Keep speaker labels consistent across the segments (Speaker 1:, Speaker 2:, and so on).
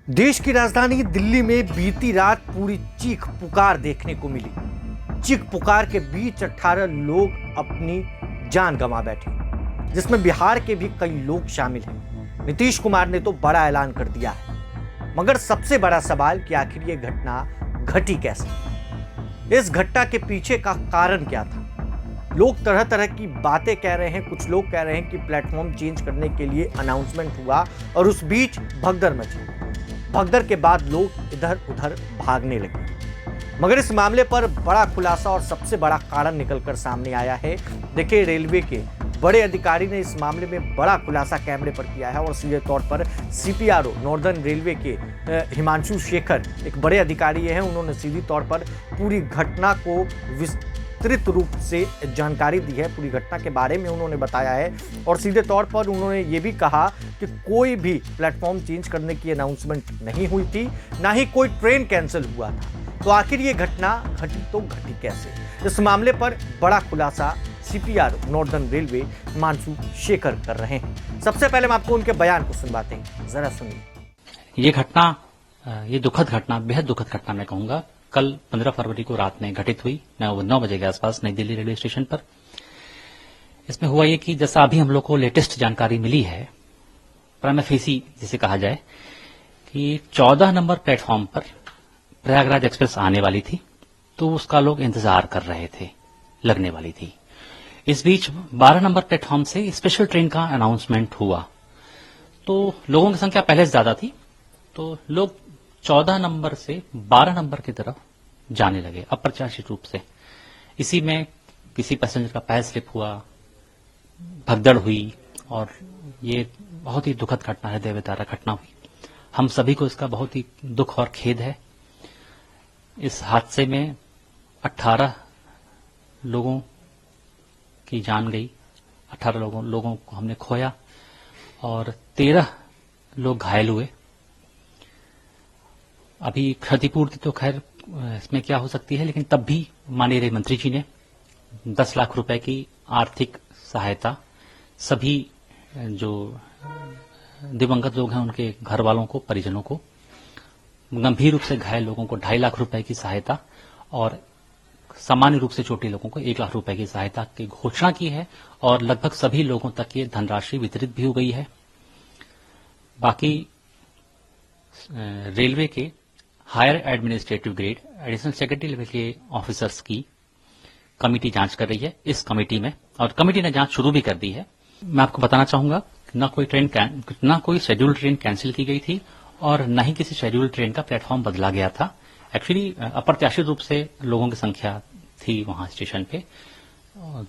Speaker 1: देश की राजधानी दिल्ली में बीती रात पूरी चीख पुकार देखने को मिली। चीख पुकार के बीच 18 लोग अपनी जान गंवा बैठे, जिसमें बिहार के भी कई लोग शामिल हैं। नीतीश कुमार ने तो बड़ा ऐलान कर दिया है, मगर सबसे बड़ा सवाल कि आखिर ये घटना घटी कैसे? इस घटना के पीछे का कारण क्या था? लोग तरह तरह की बातें कह रहे हैं। कुछ लोग कह रहे हैं कि प्लेटफॉर्म चेंज करने के लिए अनाउंसमेंट हुआ और उस बीच भगदड़ मची। भगदड़ के बाद लोग इधर उधर भागने लगे। मगर इस मामले पर बड़ा खुलासा और सबसे बड़ा कारण निकलकर सामने आया है। देखिए, रेलवे के बड़े अधिकारी ने इस मामले में बड़ा खुलासा कैमरे पर किया है और सीधे तौर पर सीपीआरओ नॉर्दर्न रेलवे के हिमांशु शेखर एक बड़े अधिकारी हैं। उन्होंने सीधी तौर पर पूरी घटना को विस्तृत रूप से जानकारी दी है। पूरी घटना के बारे में उन्होंने बताया है और सीधे तौर पर उन्होंने ये भी कहा कि कोई भी प्लेटफॉर्म चेंज करने की अनाउंसमेंट नहीं हुई थी, ना ही कोई ट्रेन कैंसिल हुआ था। तो आखिर ये घटना घटी तो घटी कैसे? इस मामले पर बड़ा खुलासा CPRO northern railway Himanshu Shekhar कर रहे हैं। सबसे पहले हम आपको उनके बयान को सुनवाते हैं, जरा सुनिए।
Speaker 2: ये घटना, ये दुखद घटना, बेहद दुखद घटना मैं कहूंगा, कल 15 फरवरी को रात में घटित हुई 9 बजे के आसपास नई दिल्ली रेलवे स्टेशन पर। इसमें हुआ ये कि जैसा अभी हम लोग को लेटेस्ट जानकारी मिली है, प्राइमा फेसी जिसे कहा जाए, कि 14 नंबर प्लेटफॉर्म पर प्रयागराज एक्सप्रेस आने वाली थी, तो उसका लोग इंतजार कर रहे थे, लगने वाली थी। इस बीच 12 नंबर प्लेटफॉर्म से स्पेशल ट्रेन का अनाउंसमेंट हुआ, तो लोगों की संख्या पहले से ज्यादा थी, तो लोग 14 नंबर से 12 नंबर की तरफ जाने लगे अप्रत्याशित रूप से। इसी में किसी पैसेंजर का पैर स्लिप हुआ, भगदड़ हुई और ये बहुत ही दुखद घटना, हृदय विदारक घटना हुई। हम सभी को इसका बहुत ही दुख और खेद है। इस हादसे में 18 लोगों की जान गई, 18 लोगों को हमने खोया और 13 लोग घायल हुए। अभी क्षतिपूर्ति तो खैर इसमें क्या हो सकती है, लेकिन तब भी माननीय रेल मंत्री जी ने 10 लाख रुपए की आर्थिक सहायता सभी जो दिवंगत लोग हैं उनके घर वालों को, परिजनों को, गंभीर रूप से घायल लोगों को 2.5 लाख रुपए की सहायता और सामान्य रूप से चोटिल लोगों को 1 लाख रुपए की सहायता की घोषणा की है और लगभग सभी लोगों तक ये धनराशि वितरित भी हो गई है। बाकी रेलवे के higher administrative grade additional secretary level के ऑफिसर्स की कमेटी जांच कर रही है इस कमेटी में, और कमेटी ने जांच शुरू भी कर दी है। मैं आपको बताना चाहूंगा ना कोई शेड्यूल्ड ट्रेन कैंसिल की गई थी और न ही किसी शेड्यूल्ड ट्रेन का प्लेटफॉर्म बदला गया था। एक्चुअली अप्रत्याशित रूप से लोगों की संख्या थी वहां स्टेशन पे,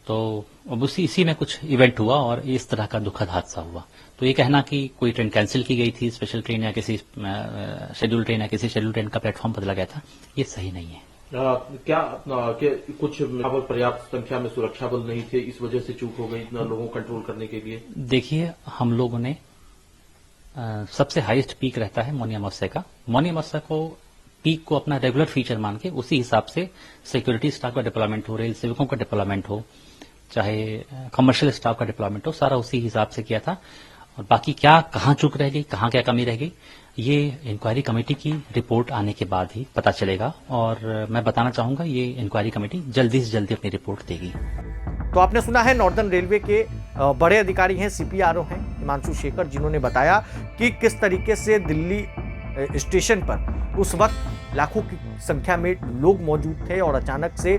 Speaker 2: तो अब इसी में कुछ इवेंट हुआ और इस तरह का दुखद हादसा हुआ। तो ये कहना कि कोई ट्रेन कैंसिल की गई थी, स्पेशल ट्रेन या किसी शेड्यूल ट्रेन या किसी शेड्यूल ट्रेन का प्लेटफॉर्म बदला गया था, ये सही नहीं है।
Speaker 3: क्या कुछ पर्याप्त संख्या में सुरक्षा बल नहीं थे, इस वजह से चूक हो गई इतना लोगों को कंट्रोल करने के लिए?
Speaker 2: देखिए, हम लोगों ने सबसे हाईएस्ट पीक रहता है मौनी अमावस्या का। मौनी अमावस्या को पीक को अपना रेगुलर फीचर मान के उसी हिसाब से सिक्योरिटी स्टाफ का डिप्लॉयमेंट हो, रेल सेवकों का डिप्लॉयमेंट हो, चाहे कमर्शियल स्टाफ का डिप्लॉयमेंट हो, सारा उसी हिसाब से किया था। और बाकी क्या कहाँ चूक रह गई, कहाँ क्या कमी रह गई, ये इंक्वायरी कमेटी की रिपोर्ट आने के बाद ही पता चलेगा। और मैं बताना चाहूंगा, ये इंक्वायरी कमेटी जल्दी से जल्दी अपनी रिपोर्ट देगी।
Speaker 1: तो आपने सुना है, नॉर्दर्न रेलवे के बड़े अधिकारी हैं, सीपीआरओ हैं हिमांशु शेखर, जिन्होंने बताया कि किस तरीके से दिल्ली स्टेशन पर उस वक्त लाखों की संख्या में लोग मौजूद थे और अचानक से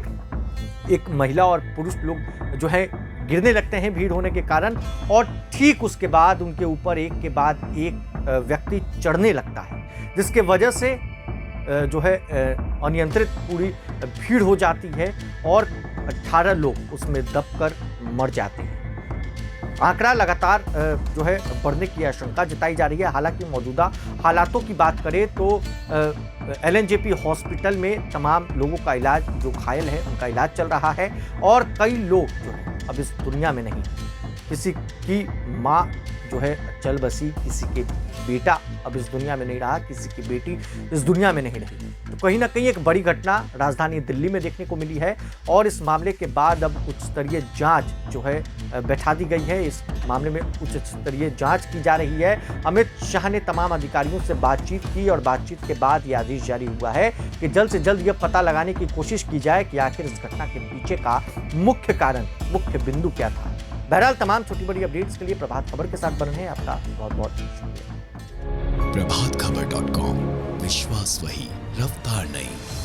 Speaker 1: एक महिला और पुरुष लोग जो है गिरने लगते हैं भीड़ होने के कारण, और ठीक उसके बाद उनके ऊपर एक के बाद एक व्यक्ति चढ़ने लगता है, जिसके वजह से जो है अनियंत्रित पूरी भीड़ हो जाती है और 18 लोग उसमें दबकर मर जाते हैं। आंकड़ा लगातार जो है बढ़ने की आशंका जताई जा रही है। हालांकि मौजूदा हालातों की बात करें तो एलएनजेपी हॉस्पिटल में तमाम लोगों का इलाज, जो घायल है उनका इलाज चल रहा है और कई लोग जो है अब इस दुनिया में नहीं। किसी की माँ जो है चल बसी, किसी के बेटा अब इस दुनिया में नहीं रहा, किसी की बेटी इस दुनिया में नहीं रही। तो कहीं ना कहीं एक बड़ी घटना राजधानी दिल्ली में देखने को मिली है और इस मामले के बाद अब उच्च स्तरीय जांच जो है बैठा दी गई है। इस मामले में उच्च स्तरीय जांच की जा रही है। अमित शाह ने तमाम अधिकारियों से बातचीत की और बातचीत के बाद यह आदेश जारी हुआ है कि जल्द से जल्द यह पता लगाने की कोशिश की जाए कि आखिर इस घटना के पीछे का मुख्य कारण, मुख्य बिंदु क्या था। बहरहाल तमाम छोटी बड़ी अपडेट्स के लिए प्रभात खबर के साथ बने हैं। आपका बहुत बहुत शुक्रिया।
Speaker 4: प्रभातखबर.com, विश्वास वही, रफ्तार नहीं।